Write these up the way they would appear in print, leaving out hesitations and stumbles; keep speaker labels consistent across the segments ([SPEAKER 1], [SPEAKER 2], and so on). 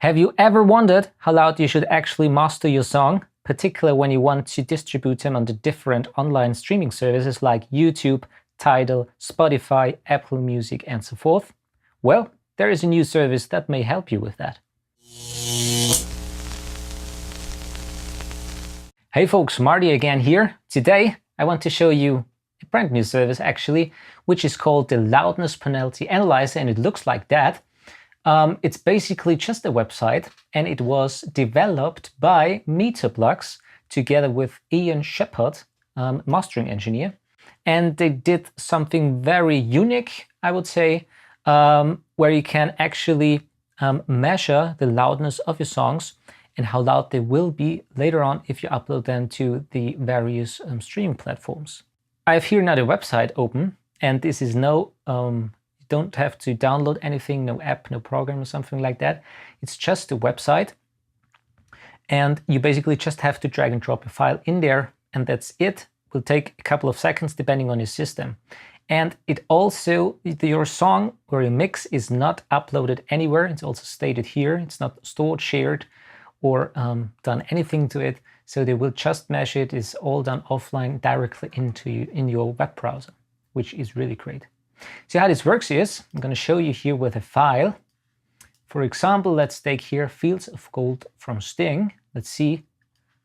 [SPEAKER 1] Have you ever wondered how loud you should actually master your song, particularly when you want to distribute them on the different online streaming services like YouTube, Tidal, Spotify, Apple Music, and so forth? Well, there is a new service that may help you with that. Hey folks, Marty again here. Today I want to show you a brand new service actually, which is called the Loudness Penalty Analyzer, and it looks like that. It's basically just a website, and it was developed by MeterPlugs together with Ian Shepard, mastering engineer. And they did something very unique, I would say, where you can actually measure the loudness of your songs and how loud they will be later on if you upload them to the various streaming platforms. I have here now the website open, and this is no you don't have to download anything, no app, no program or something like that. It's just a website, and you basically just have to drag and drop a file in there, and that's it. It will take a couple of seconds depending on your system. And it also, your song or your mix is not uploaded anywhere. It's also stated here. It's not stored, shared, or done anything to it. So they will just measure it. It's all done offline directly in your web browser, which is really great. So how this works is, I'm going to show you here with a file. For example, let's take here Fields of Gold from Sting. Let's see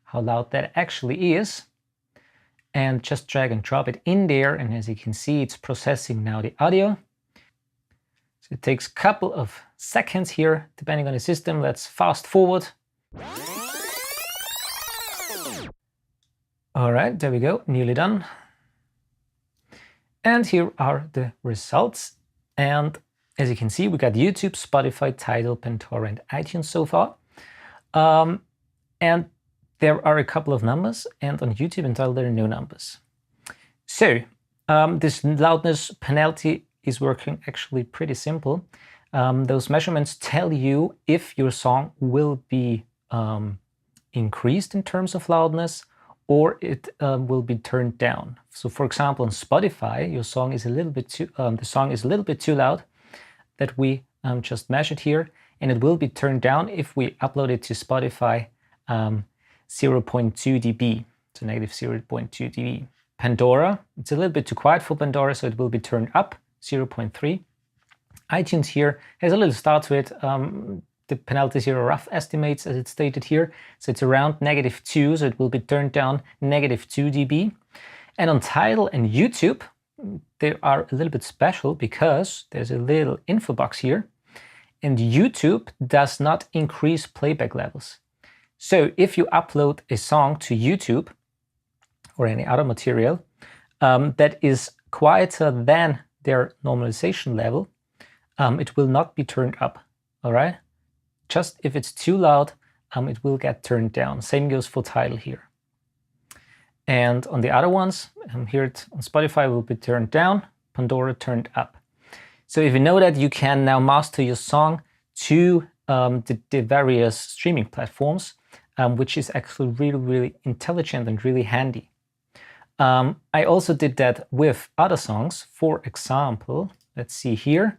[SPEAKER 1] how loud that actually is. And just drag and drop it in there. And as you can see, it's processing now the audio. So it takes a couple of seconds here, depending on the system. Let's fast forward. All right, there we go, nearly done. And here are the results. And as you can see, we got YouTube, Spotify, Tidal, Pandora, and iTunes so far. And there are a couple of numbers, and on YouTube and Tidal there are no numbers. So this loudness penalty is working actually pretty simple. Those measurements tell you if your song will be increased in terms of loudness, or it will be turned down. So for example, on Spotify, your song is a little bit too, the song is a little bit too loud that we just measured here, and it will be turned down if we upload it to Spotify 0.2 dB, so negative 0.2 dB. Pandora, it's a little bit too quiet for Pandora, so it will be turned up 0.3. iTunes here has a little start to it. The penalties here are rough estimates, as it's stated here. So it's around -2, so it will be turned down -2 dB. And on Tidal and YouTube, they are a little bit special because there's a little info box here. And YouTube does not increase playback levels. So if you upload a song to YouTube or any other material that is quieter than their normalization level, it will not be turned up, all right? Just if it's too loud, it will get turned down. Same goes for Tidal here. And on the other ones, here on Spotify will be turned down, Pandora turned up. So if you know that, you can now master your song to the various streaming platforms, which is actually really, really intelligent and really handy. I also did that with other songs. For example, let's see here.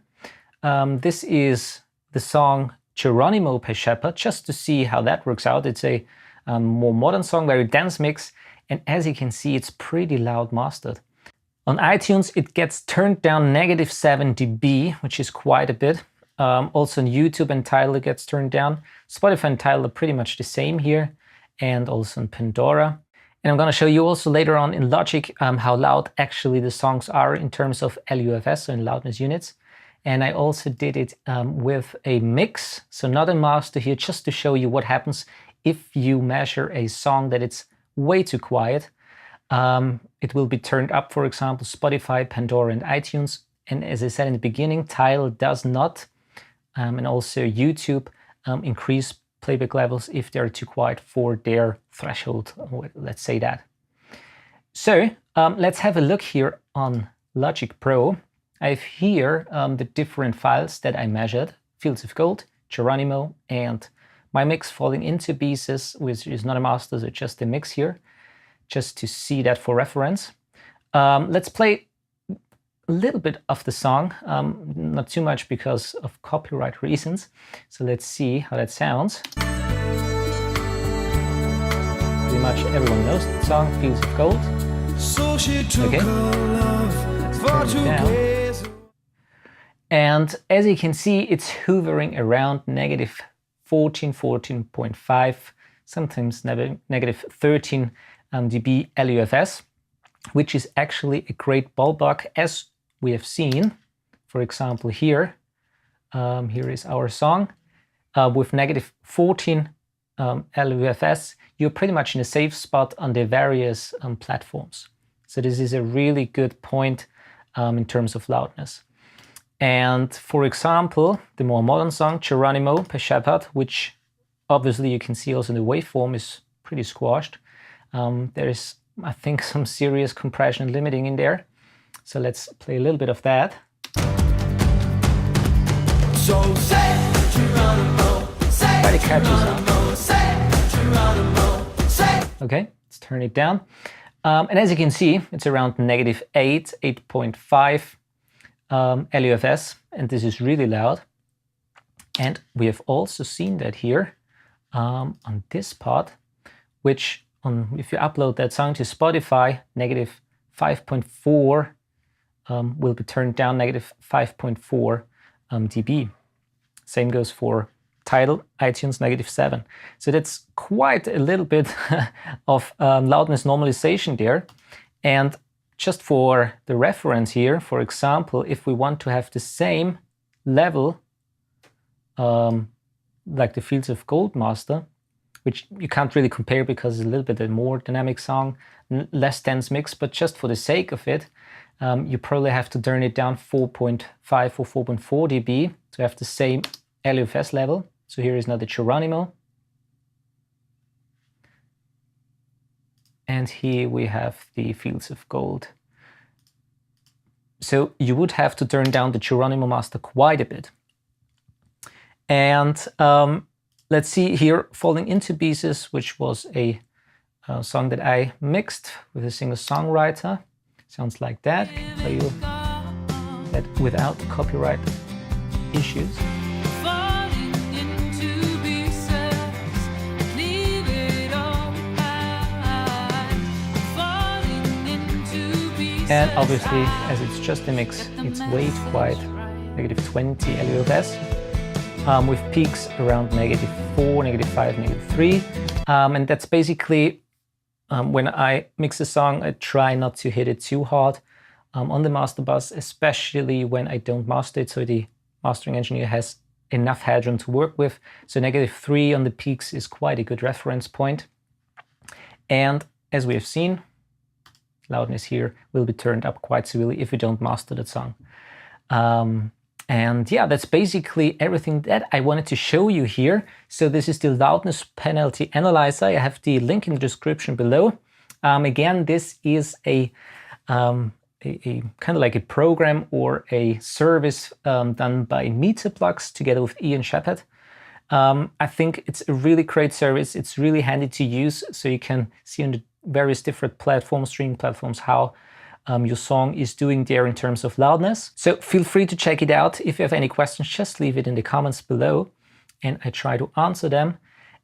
[SPEAKER 1] This is the song Geronimo by Shepard, just to see how that works out. It's a more modern song, very dense mix, and as you can see, it's pretty loud mastered. On iTunes, it gets turned down -7 dB, which is quite a bit. Also on YouTube and Tidal, it gets turned down. Spotify and Tidal are pretty much the same here, and also on Pandora. And I'm going to show you also later on in Logic how loud actually the songs are in terms of LUFS, so in loudness units. And I also did it with a mix, so not a master here, just to show you what happens if you measure a song that it's way too quiet. It will be turned up, for example, Spotify, Pandora, and iTunes. And as I said in the beginning, Tidal does not, and also YouTube increase playback levels if they're too quiet for their threshold, let's say that. So let's have a look here on Logic Pro. I have here the different files that I measured, Fields of Gold, Geronimo, and my mix falling into pieces, which is not a master, so just a mix here, just to see that for reference. Let's play a little bit of the song, not too much because of copyright reasons. So let's see how that sounds. Pretty much everyone knows the song, Fields of Gold. Okay, let's turn it down. And as you can see, it's hovering around negative 14, 14.5, sometimes negative 13 dB LUFS, which is actually a great ballpark, as we have seen. For example, here is our song with negative 14 LUFS. You're pretty much in a safe spot on the various platforms. So this is a really good point in terms of loudness. And for example, the more modern song, Geronimo by Shepard, which obviously you can see also in the waveform is pretty squashed. There is, I think, some serious compression and limiting in there. So let's play a little bit of that. So say Geronimo, say quite a catchy song. Say Geronimo, say. Okay, let's turn it down. And as you can see, it's around negative 8, 8.5 LUFS, and this is really loud. And we have also seen that here on this part, which if you upload that song to Spotify, negative 5.4 will be turned down, negative 5.4 dB. Same goes for Tidal, iTunes, negative 7. So that's quite a little bit of loudness normalization there. And just for the reference here, for example, if we want to have the same level like the Fields of Gold master, which you can't really compare because it's a little bit a more dynamic song, less dense mix, but just for the sake of it, you probably have to turn it down 4.5 or 4.4 dB to have the same LUFS level. So here is now the Geronimo. And here we have the Fields of Gold. So you would have to turn down the Geronimo master quite a bit. And let's see here, Falling Into Pieces, which was a song that I mixed with a singer-songwriter. Sounds like that. I can play you that without copyright issues. And obviously, as it's just a mix, it's way too quiet, negative 20 LUFS, with peaks around negative 4, negative 5, negative 3. And that's basically, when I mix a song, I try not to hit it too hard on the master bus, especially when I don't master it, so the mastering engineer has enough headroom to work with. So negative 3 on the peaks is quite a good reference point. And as we have seen, loudness here will be turned up quite severely if you don't master that song. And yeah, that's basically everything that I wanted to show you here. So this is the Loudness Penalty Analyzer. I have the link in the description below. Again, this is a kind of like a program or a service done by MeterPlugs together with Ian Shepard. I think it's a really great service. It's really handy to use, so you can see on the various different platforms, streaming platforms, how your song is doing there in terms of loudness. So feel free to check it out. If you have any questions, just leave it in the comments below and I try to answer them.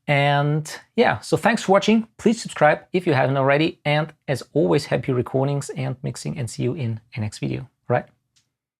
[SPEAKER 1] And yeah, so thanks for watching. Please subscribe if you haven't already. And as always, happy recordings and mixing, and see you in the next video. All right?